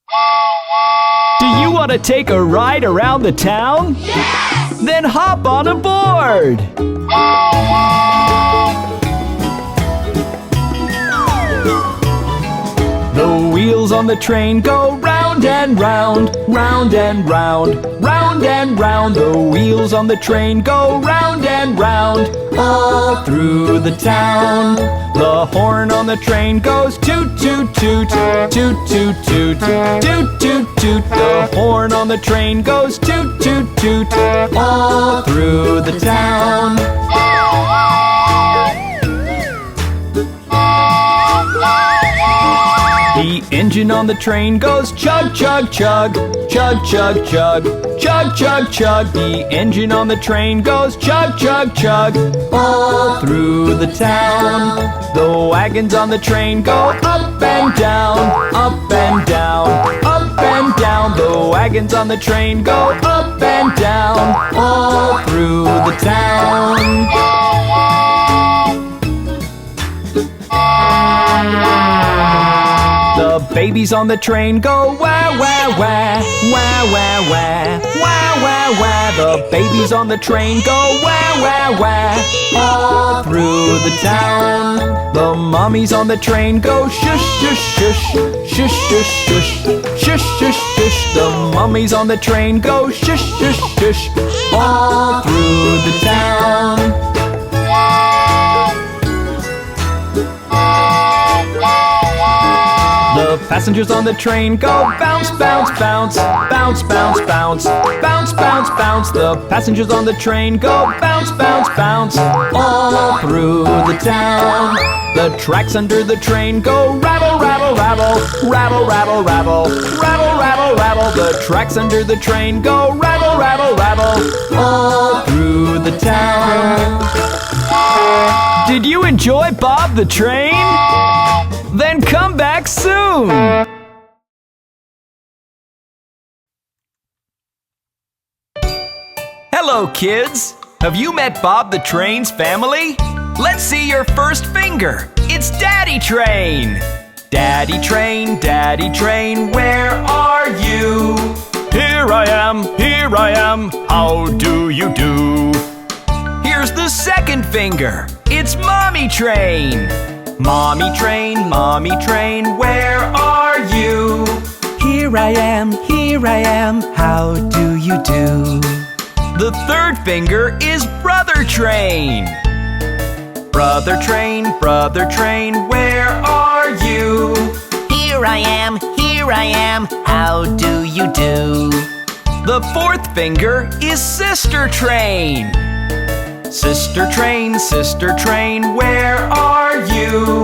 Do you want to take a ride around the town? Yes! Then hop on aboard! The wheels on the train go round and round, round and round, round and round. The wheels on the train go round and round, all through the town. The horn on the train goes toot toot toot, toot toot toot, toot toot toot. The horn on the train goes toot toot toot, all through the town. The engine on the train goes chug, chug, chug, chug, chug, chug, chug, chug, chug. The engine on the train goes chug, chug, chug, all through the town. The wagons on the train go up and down, up and down, up and down. The wagons on the train go up and down, all through the town. The babies on the train go wah, wah, wah, wah, wah, wah, wah, wah, wah. The babies on the train go wah, wah, wah, all through the town. The mommies on the train go shush, shush, shush, shush, shush, shush, shush, shush, shush. The mummies on the train go shush, shush, shush, all through the town. The passengers on the train go bounce, bounce, bounce, bounce, bounce, bounce, bounce, bounce, bounce. The passengers on the train go bounce, bounce, bounce, all through the town. The tracks under the train go rattle, rattle, rattle, rattle, rattle, rattle, rattle, rattle, rattle. The tracks under the train go rattle, rattle, rattle, all through the town. Did you enjoy Bob the Train? Then come back soon! Hello, kids! Have you met Bob the Train's family? Let's see your first finger! It's Daddy Train! Daddy Train, where are you? Here I am, how do you do? Here's the second finger! It's Mommy Train! Mommy Train, where are you? Here I am, how do you do? The third finger is Brother Train. Brother Train, where are you? Here I am, how do you do? The fourth finger is Sister Train. Sister Train, where are you?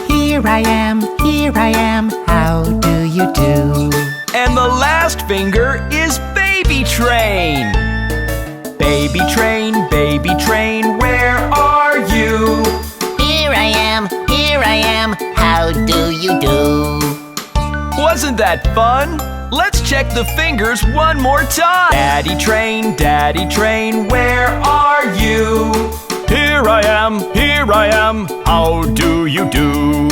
Here I am, how do you do? And the last finger is Baby Train. Baby Train, where are you? Here I am, how do you do? Wasn't that fun? Let's check the fingers one more time. Daddy Train, where are you? Here I am, how do you do?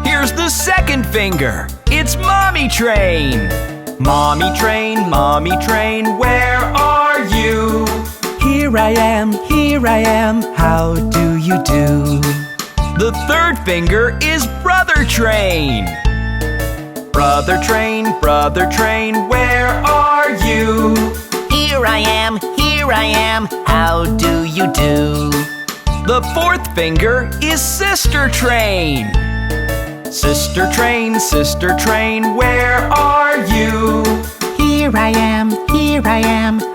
Here's the second finger. It's Mommy Train. Mommy Train, where are you? Here I am, how do you do? The third finger is Brother Train. Brother Train, where are you? Here I am, how do you do? The fourth finger is Sister Train. Sister Train, where are you? Here I am,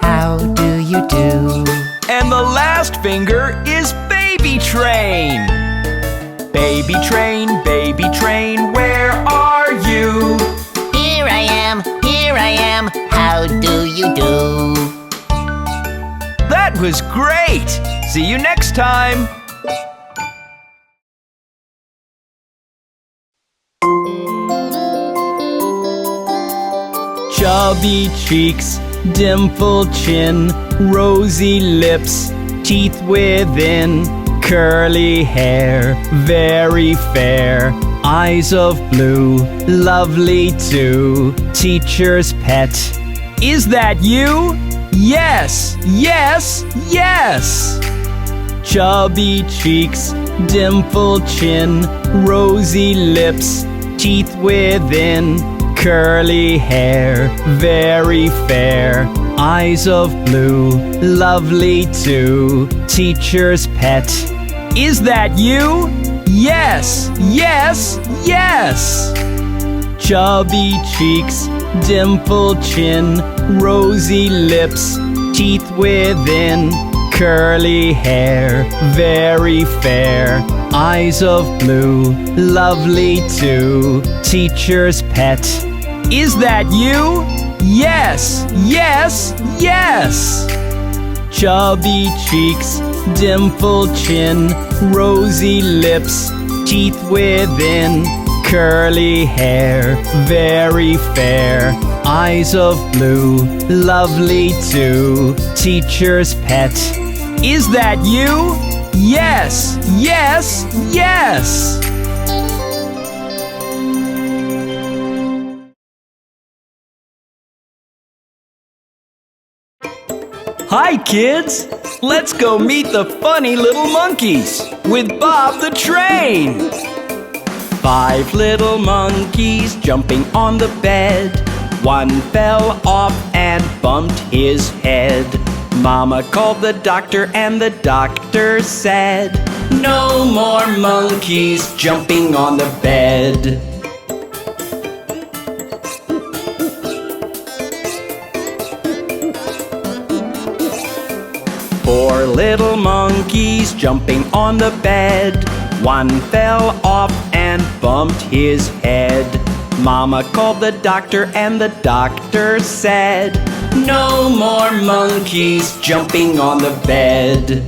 how do you do? And the last finger is Baby Train. Baby Train, where are you? Here I am, how do you do? That was great! See you next time! Chubby cheeks, dimpled chin, rosy lips, teeth within, curly hair, very fair, eyes of blue, lovely too. Teacher's pet. Is that you? Yes, yes, yes! Chubby cheeks, dimpled chin, rosy lips, teeth within, curly hair, very fair. Eyes of blue, lovely too. Teacher's pet. Is that you? Yes, yes, yes! Chubby cheeks, dimpled chin, rosy lips, teeth within, curly hair, very fair. Eyes of blue, lovely too. Teacher's pet. Is that you? Yes, yes, yes! Chubby cheeks, dimpled chin, rosy lips, teeth within, curly hair, very fair. Eyes of blue, lovely too. Teacher's pet. Is that you? Yes, yes, yes! Hi, kids! Let's go meet the funny little monkeys with Bob the Train! 5 little monkeys jumping on the bed. One fell off and bumped his head. Mama called the doctor and the doctor said, "No more monkeys jumping on the bed." Four little monkeys jumping on the bed. One fell off and bumped his head. Mama called the doctor and the doctor said, "No more monkeys jumping on the bed."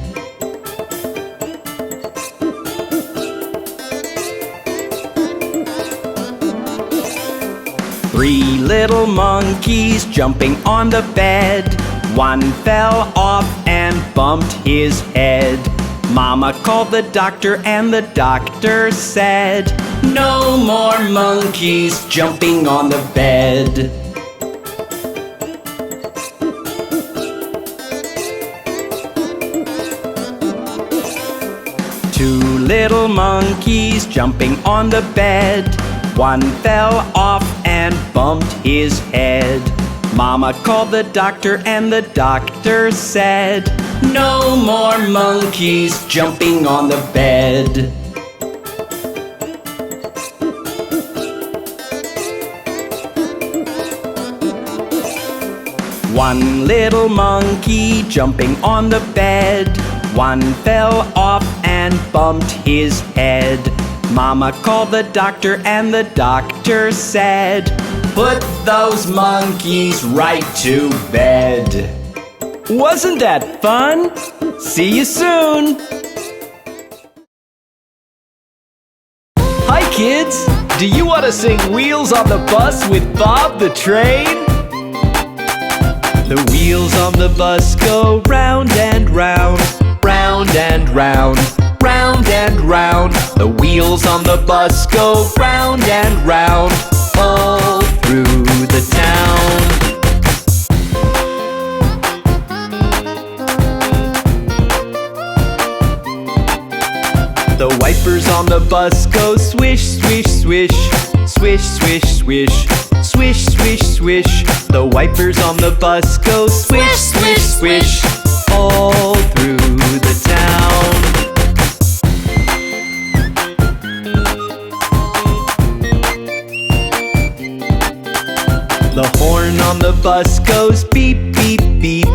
Three little monkeys jumping on the bed. One fell off and bumped his head. Mama called the doctor and the doctor said, "No more monkeys jumping on the bed." Two little monkeys jumping on the bed. One fell off and bumped his head. Mama called the doctor and the doctor said, "No more monkeys jumping on the bed." One little monkey jumping on the bed. One fell off and bumped his head. Mama called the doctor and the doctor said, "Put those monkeys right to bed." Wasn't that fun? See you soon! Hi kids! Do you want to sing Wheels on the Bus with Bob the Train? The wheels on the bus go round and round, round and round, round and round. The wheels on the bus go round and round, all through the town. The wipers on the bus go swish, swish, swish, swish, swish, swish, swish, swish, swish. The wipers on the bus go swish, swish, swish, all through the town. The horn on the bus goes beep, beep, beep,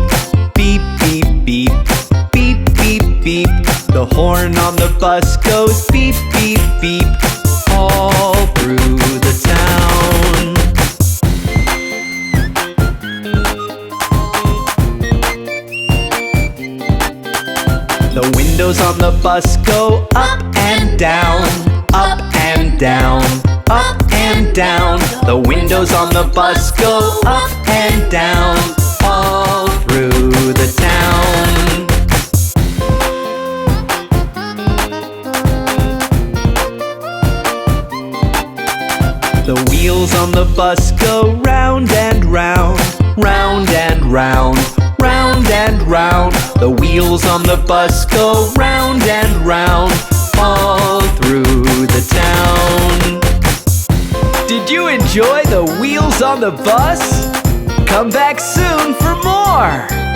beep, beep, beep, beep, beep, beep. The horn on the bus goes beep, beep, beep, all through the town. The windows on the bus go up and down, up and down, up and down. The windows on the bus go up and down, all through the town. wheels on the bus go round and round, round and round, round and round. The wheels on the bus go round and round, all through the town. Did you enjoy the wheels on the bus? Come back soon for more!